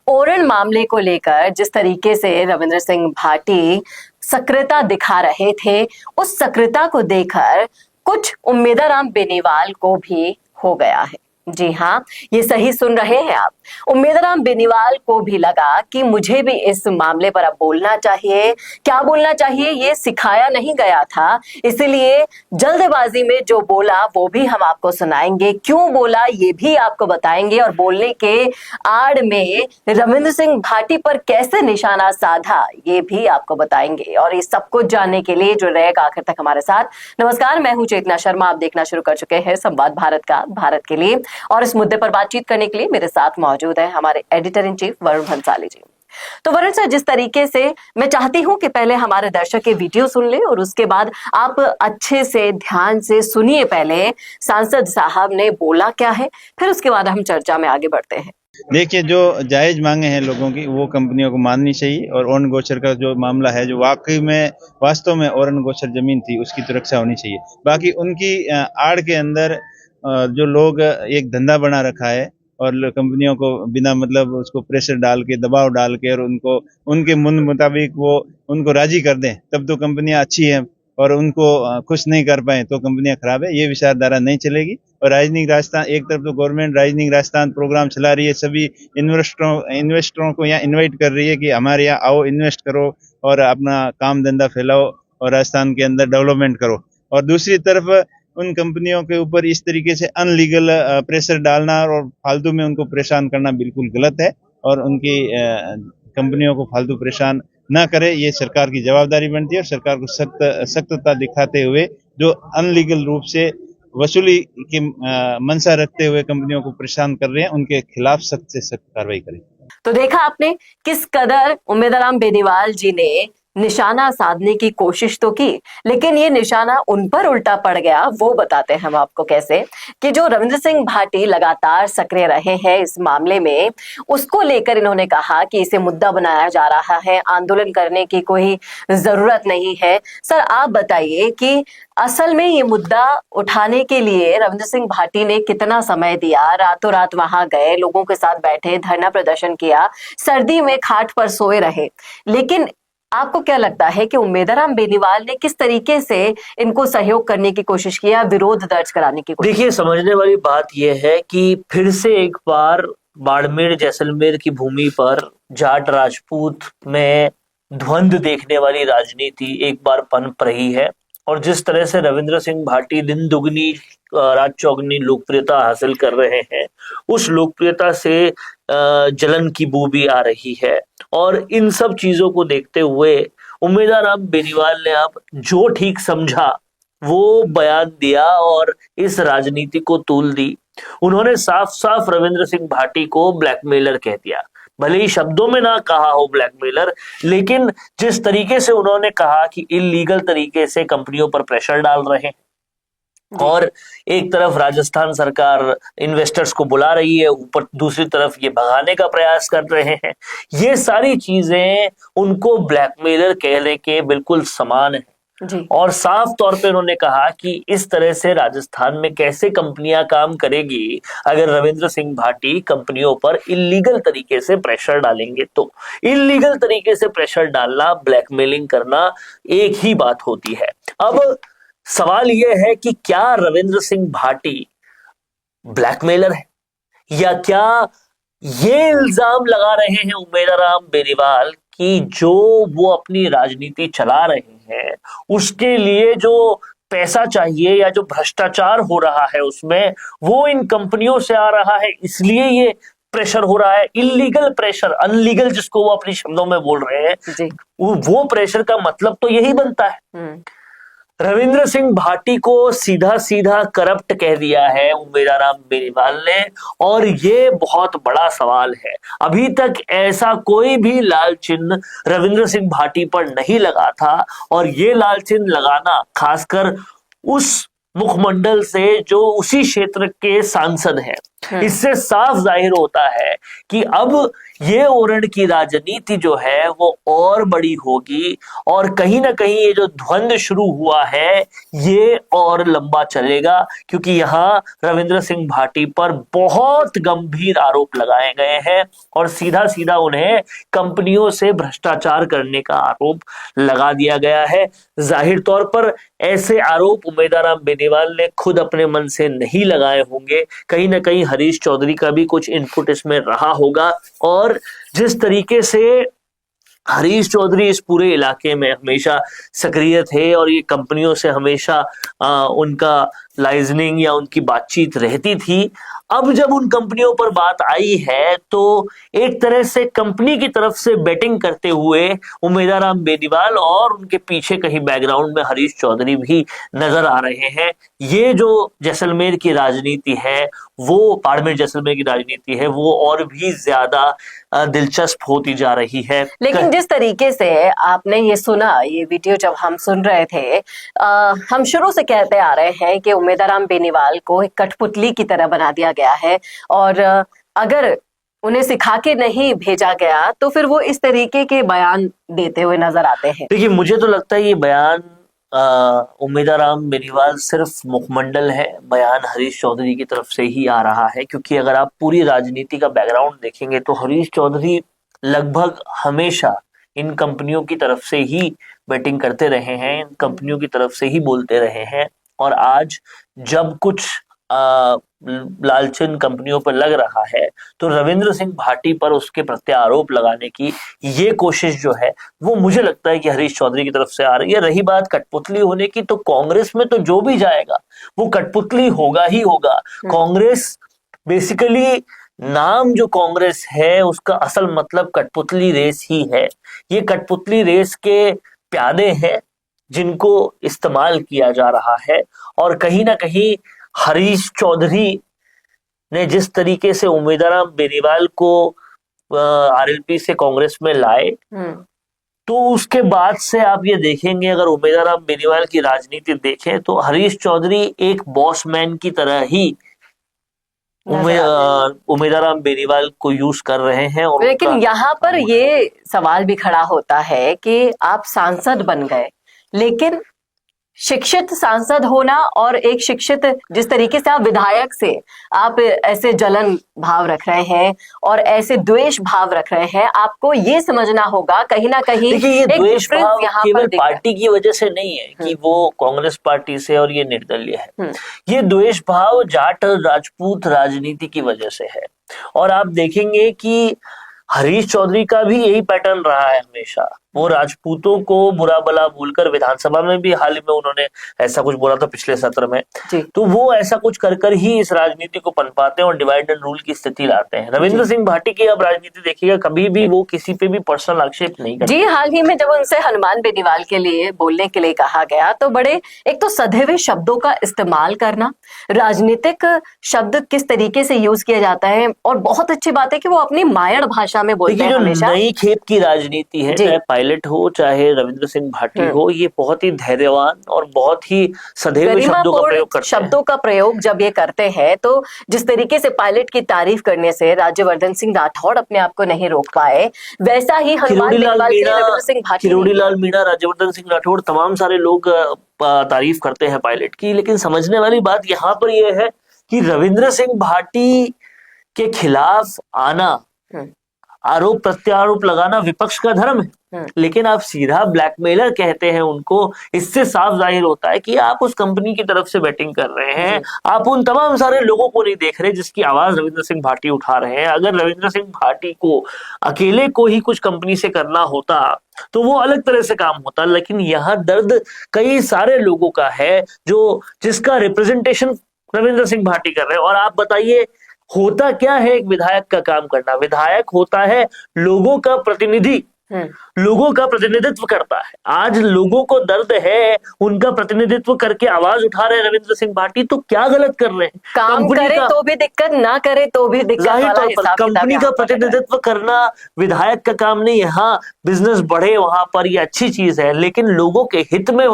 ओरन मामले को लेकर जिस तरीके से रविंद्र सिंह भाटी सक्रियता दिखा रहे थे, उस सक्रियता को देखकर कुछ उम्मेदाराम बेनीवाल को भी हो गया है। जी हाँ, ये सही सुन रहे हैं आप। उम्मेदाराम बेनीवाल को भी लगा कि मुझे भी इस मामले पर अब बोलना चाहिए। क्या बोलना चाहिए ये सिखाया नहीं गया था, इसलिए जल्दबाजी में जो बोला वो भी हम आपको सुनाएंगे, क्यों बोला ये भी आपको बताएंगे, और बोलने के आड़ में रविंद्र सिंह भाटी पर कैसे निशाना साधा ये भी आपको बताएंगे। और ये सब कुछ जानने के लिए जो रहेगा आखिर तक हमारे साथ। नमस्कार, मैं हूं चेतना शर्मा। आप देखना शुरू कर चुके हैं संवाद भारत का, भारत के लिए। और इस मुद्दे पर बातचीत करने के लिए मेरे साथ मौजूद है हमारे editor in chief Varun Bhansali ji. तो वरुण सर, जिस तरीके से मैं चाहती हूं कि पहले हमारे दर्शक ये वीडियो सुन ले और उसके बाद आप अच्छे से ध्यान से सुनिए पहले सांसद साहब ने बोला क्या है, फिर उसके बाद हम चर्चा में आगे बढ़ते हैं। देखिए, जो जायज मांगे हैं लोगों की वो कंपनियों को माननी चाहिए, और ओरन गोचर का जो मामला है, जो वास्तव में ओरन गोचर जमीन थी, उसकी तो रक्षा होनी चाहिए। बाकी उनकी आड़ के अंदर जो लोग एक धंधा बना रखा है और कंपनियों को बिना मतलब उसको प्रेशर डाल के, दबाव डाल के, और उनको उनके मन मुताबिक वो उनको राजी कर दें, तब तो कंपनियां अच्छी हैं, और उनको खुश नहीं कर पाए तो कंपनियां खराब है। ये विचारधारा नहीं चलेगी। और राजनीतिक राजस्थान, एक तरफ तो गवर्नमेंट राजनीतिक राजस्थान प्रोग्राम चला रही है, सभी इन्वेस्टरों को यहाँ इन्वाइट कर रही है कि हमारे यहाँ आओ, इन्वेस्ट करो और अपना काम धंधा फैलाओ और राजस्थान के अंदर डेवलपमेंट करो। और दूसरी तरफ उन कंपनियों के ऊपर इस तरीके से अनलीगल प्रेशर डालना और फालतू में उनको परेशान करना बिल्कुल गलत है, और उनकी कंपनियों को फालतू परेशान ना करे, ये सरकार की जवाबदारी बनती है। और सरकार को सख्तता दिखाते हुए जो अनलीगल रूप से वसूली की मंशा रखते हुए कंपनियों को परेशान कर रहे हैं, उनके खिलाफ सख्त से सख्त कार्रवाई करें। तो देखा आपने किस कदर उम्मेदाराम बेनीवाल जी ने निशाना साधने की कोशिश तो की, लेकिन ये निशाना उन पर उल्टा पड़ गया। वो बताते हैं हम आपको कैसे, कि जो रविंद्र सिंह भाटी लगातार सक्रिय रहे हैं इस मामले में, उसको लेकर इन्होंने कहा कि इसे मुद्दा बनाया जा रहा है, आंदोलन करने की कोई जरूरत नहीं है। सर, आप बताइए कि असल में ये मुद्दा उठाने के लिए रविंद्र सिंह भाटी ने कितना समय दिया? रातों रात वहां गए, लोगों के साथ बैठे, धरना प्रदर्शन किया, सर्दी में खाट पर सोए रहे, लेकिन आपको क्या लगता है कि उम्मेदाराम बेनीवाल ने किस तरीके से इनको सहयोग करने की कोशिश किया, विरोध दर्ज कराने की कोशिश? देखिए, समझने वाली बात यह है कि फिर से एक बार बाड़मेर जैसलमेर की भूमि पर जाट राजपूत में द्वंद्व देखने वाली राजनीति एक बार पनप रही है। और जिस तरह से रविंद्र सिंह भाटी दिन दुगनी रात चौगुनी लोकप्रियता हासिल कर रहे हैं, उस लोकप्रियता से जलन की बू भी आ रही है। और इन सब चीजों को देखते हुए उम्मेदाराम बेनीवाल ने अब जो ठीक समझा वो बयान दिया और इस राजनीति को तूल दी। उन्होंने साफ साफ रविंद्र सिंह भाटी को ब्लैकमेलर कह दिया। भले ही शब्दों में ना कहा हो ब्लैकमेलर, लेकिन जिस तरीके से उन्होंने कहा कि इलीगल तरीके से कंपनियों पर प्रेशर डाल रहे हैं, और एक तरफ राजस्थान सरकार इन्वेस्टर्स को बुला रही है, ऊपर दूसरी तरफ ये भगाने का प्रयास कर रहे हैं, ये सारी चीजें उनको ब्लैकमेलर कहने के बिल्कुल समान है। और साफ तौर पे उन्होंने कहा कि इस तरह से राजस्थान में कैसे कंपनियां काम करेगी अगर रविंद्र सिंह भाटी कंपनियों पर इलीगल तरीके से प्रेशर डालेंगे। तो इलीगल तरीके से प्रेशर डालना, ब्लैकमेलिंग करना एक ही बात होती है। अब सवाल यह है कि क्या रविंद्र सिंह भाटी ब्लैकमेलर है, या क्या ये इल्जाम लगा रहे हैं उम्मेदाराम बेनीवाल कि जो वो अपनी राजनीति चला रहे हैं उसके लिए जो पैसा चाहिए या जो भ्रष्टाचार हो रहा है उसमें वो इन कंपनियों से आ रहा है, इसलिए ये प्रेशर हो रहा है। इलीगल प्रेशर, अनलीगल जिसको वो अपने शब्दों में बोल रहे हैं, वो प्रेशर का मतलब तो यही बनता है। रविंद्र सिंह भाटी को सीधा सीधा करप्ट कह दिया है उम्मेदाराम बेनीवाल ने, और ये बहुत बड़ा सवाल है। अभी तक ऐसा कोई भी लाल चिन्ह रविंद्र सिंह भाटी पर नहीं लगा था, और ये लाल चिन्ह लगाना खासकर उस मुखमंडल से जो उसी क्षेत्र के सांसद हैं, इससे साफ जाहिर होता है कि अब ये ओरण की राजनीति जो है वो और बड़ी होगी और कहीं ना कहीं ये जो द्वंद्व शुरू हुआ है ये और लंबा चलेगा, क्योंकि यहाँ रविंद्र सिंह भाटी पर बहुत गंभीर आरोप लगाए गए हैं और सीधा सीधा उन्हें कंपनियों से भ्रष्टाचार करने का आरोप लगा दिया गया है। जाहिर तौर पर ऐसे आरोप उमेदाराम बेनीवाल ने खुद अपने मन से नहीं लगाए होंगे, कहीं ना कहीं हरीश चौधरी का भी कुछ इनपुट इसमें रहा होगा। और जिस तरीके से हरीश चौधरी इस पूरे इलाके में हमेशा सक्रिय थे और ये कंपनियों से हमेशा उनका लाइजनिंग या उनकी बातचीत रहती थी, अब जब उन कंपनियों पर बात आई है तो एक तरह से कंपनी की तरफ से बैटिंग करते हुए उमेदाराम बेनीवाल और उनके पीछे कहीं बैकग्राउंड में हरीश चौधरी भी नजर आ रहे हैं। ये जो जैसलमेर की राजनीति है वो बाड़मेर जैसलमेर की राजनीति है वो और भी ज्यादा दिलचस्प होती जा रही है। लेकिन जिस तरीके से आपने ये सुना, ये वीडियो जब हम सुन रहे थे, हम शुरू से कहते आ रहे हैं कि उमेदाराम बेनीवाल को एक कठपुतली की तरह बना दिया गया है और अगर उन्हें सिखा के नहीं भेजा गया तो फिर वो इस तरीके के बयान देते हुए नजर आते हैं। देखिए, मुझे तो लगता है ये बयान उमेदाराम बेनीवाल सिर्फ मुखमंडल है, बयान हरीश चौधरी की तरफ से ही आ रहा है, क्योंकि अगर आप पूरी राजनीति का बैकग्राउंड देखेंगे तो हरीश चौधरी लगभग हमेशा इन कंपनियों की तरफ से ही बैटिंग करते रहे हैं, इन कंपनियों की तरफ से ही बोलते रहे हैं। और आज जब कुछ लालचन कंपनियों पर लग रहा है तो रविंद्र सिंह भाटी पर उसके प्रत्यारोप लगाने की ये कोशिश जो है वो मुझे लगता है कि हरीश चौधरी की तरफ से आ रही है। रही बात कठपुतली होने की, तो कांग्रेस में तो जो भी जाएगा वो कठपुतली होगा ही होगा। कांग्रेस बेसिकली, नाम जो कांग्रेस है उसका असल मतलब कठपुतली रेस ही है। ये कठपुतली रेस के प्यादे हैं जिनको इस्तेमाल किया जा रहा है और कहीं ना कहीं हरीश चौधरी ने जिस तरीके से उमेदाराम बेनीवाल को आरएलपी से कांग्रेस में लाए, तो उसके बाद से आप ये देखेंगे, अगर उमेदाराम बेनीवाल की राजनीति देखें तो हरीश चौधरी एक बॉसमैन की तरह ही उमेदाराम बेनीवाल को यूज कर रहे हैं। और लेकिन यहाँ पर ये सवाल भी खड़ा होता है कि आप सांसद बन गए, लेकिन शिक्षित सांसद होना और एक शिक्षित, जिस तरीके से आप विधायक से आप ऐसे जलन भाव रख रहे हैं और ऐसे द्वेष भाव रख रहे हैं, आपको ये समझना होगा कहीं ना कहीं ये द्वेष भाव केवल पार्टी की वजह से नहीं है कि वो कांग्रेस पार्टी से और ये निर्दलीय है। ये द्वेष भाव जाट राजपूत राजनीति की वजह से है। और आप देखेंगे कि हरीश चौधरी का भी यही पैटर्न रहा है हमेशा। वो राजपूतों को बुरा भला बोलकर, विधानसभा में भी हाल ही में उन्होंने ऐसा कुछ बोला था पिछले सत्र में, तो वो ऐसा कुछ कर कर ही इस राजनीति को पनपाते हैं और डिवाइड एंड रूल की स्थिति लाते हैं। रविंद्र सिंह भाटी की अब राजनीति देखिएगा, कभी भी वो किसी पे भी पर्सनल आक्षेप नहीं करते। जी, हाल ही में जब उनसे हनुमान बेनीवाल के लिए बोलने के लिए कहा गया तो बड़े, एक तो सधे हुए शब्दों का इस्तेमाल करना, राजनीतिक शब्द किस तरीके से यूज किया जाता है, और बहुत अच्छी बात है कि वो अपनी मायड़ भाषा में बोलते हैं हमेशा। नई खेप की राजनीति है, चाहे पायलट हो चाहे रविंद्र सिंह भाटी हो, ये बहुत ही धैर्यवान और बहुत ही सदैव शब्दों का प्रयोग जब ये करते हैं, तो जिस तरीके से पायलट की तारीफ करने से राज्यवर्धन सिंह राठौड़ अपने आप को नहीं रोक पाए, वैसा ही हनुमान बेनीवाल के रविंद्र सिंह भाटी, किरोड़ीलाल मीणा, राज्यवर्धन सिंह राठौड़, तमाम सारे लोग तारीफ करते हैं पायलट की। लेकिन समझने वाली बात यहाँ पर यह है कि रविंद्र सिंह भाटी के खिलाफ आना, आरोप प्रत्यारोप लगाना विपक्ष का धर्म है, लेकिन आप सीधा ब्लैकमेलर कहते हैं उनको, इससे साफ जाहिर होता है कि आप उस कंपनी की तरफ से बैटिंग कर रहे हैं। आप उन तमाम सारे लोगों को नहीं देख रहे जिसकी आवाज रविंद्र सिंह भाटी उठा रहे हैं। अगर रविंद्र सिंह भाटी को अकेले को ही कुछ कंपनी से करना होता तो वो अलग तरह से काम होता, लेकिन यहाँ दर्द कई सारे लोगों का है जो जिसका रिप्रेजेंटेशन रविंद्र सिंह भाटी कर रहे हैं। और आप बताइए, होता क्या है एक विधायक का काम करना? विधायक होता है लोगों का प्रतिनिधि, लोगों का प्रतिनिधित्व करता है। आज लोगों को दर्द है, उनका प्रतिनिधित्व करके आवाज उठा रहे हैं रविंद्र सिंह भाटी, तो क्या गलत कर रहे हैं? काम करे तो भी दिक्कत, ना करे तो भी दिक्कत। कंपनी का प्रतिनिधित्व करना विधायक का काम नहीं है। हाँ, बिजनेस बढ़े वहां पर, ये अच्छी चीज है, लेकिन लोगों के हित में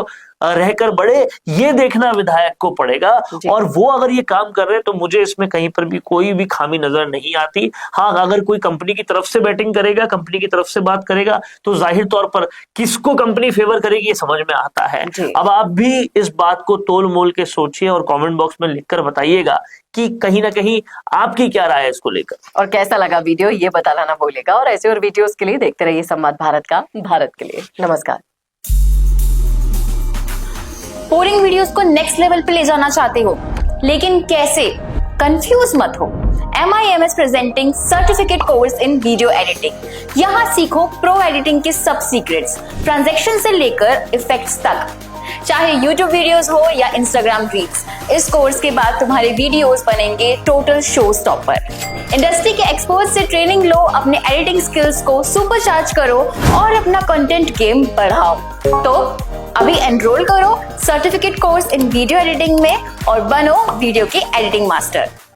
रहकर बढ़े, ये देखना विधायक को पड़ेगा। और वो अगर ये काम कर रहे हैं तो मुझे इसमें कहीं पर भी कोई भी खामी नजर नहीं आती। हाँ, अगर कोई कंपनी की तरफ से बैटिंग करेगा, कंपनी की तरफ से बात करेगा, तो जाहिर तौर पर किसको कंपनी फेवर करेगी ये समझ में आता है। अब आप भी इस बात को तोल मोल के सोचिए और कमेंट बॉक्स में लिखकर बताइएगा कि कहीं ना कहीं आपकी क्या राय है इसको लेकर, और कैसा लगा वीडियो ये बताना ना भूलिएगा। और ऐसे और वीडियोस के लिए देखते रहिए संवाद भारत का, भारत के लिए। नमस्कार। बोरिंग वीडियोस को नेक्स्ट लेवल पे ले जाना चाहते हो, लेकिन कैसे? कंफ्यूज मत हो। MIMS presenting certificate course in video editing. यहाँ सीखो प्रो एडिटिंग के सब सीक्रेट्स, ट्रांजैक्शन से लेकर इफेक्ट्स तक। चाहे YouTube वीडियोस हो या Instagram रील्स, इस कोर्स के बाद तुम्हारे वीडियोस बनेंगे टोटल शो स्टॉपर। इंडस्ट्री के एक्सपर्ट से ट्रेनिंग लो, अपने एडिटिंग स्किल्स को सुपरचार्ज करो और अपना कंटेंट गेम बढ़ाओ। तो अभी एनरोल करो certificate course in video editing में और बनो वीडियो के एडिटिंग मास्टर।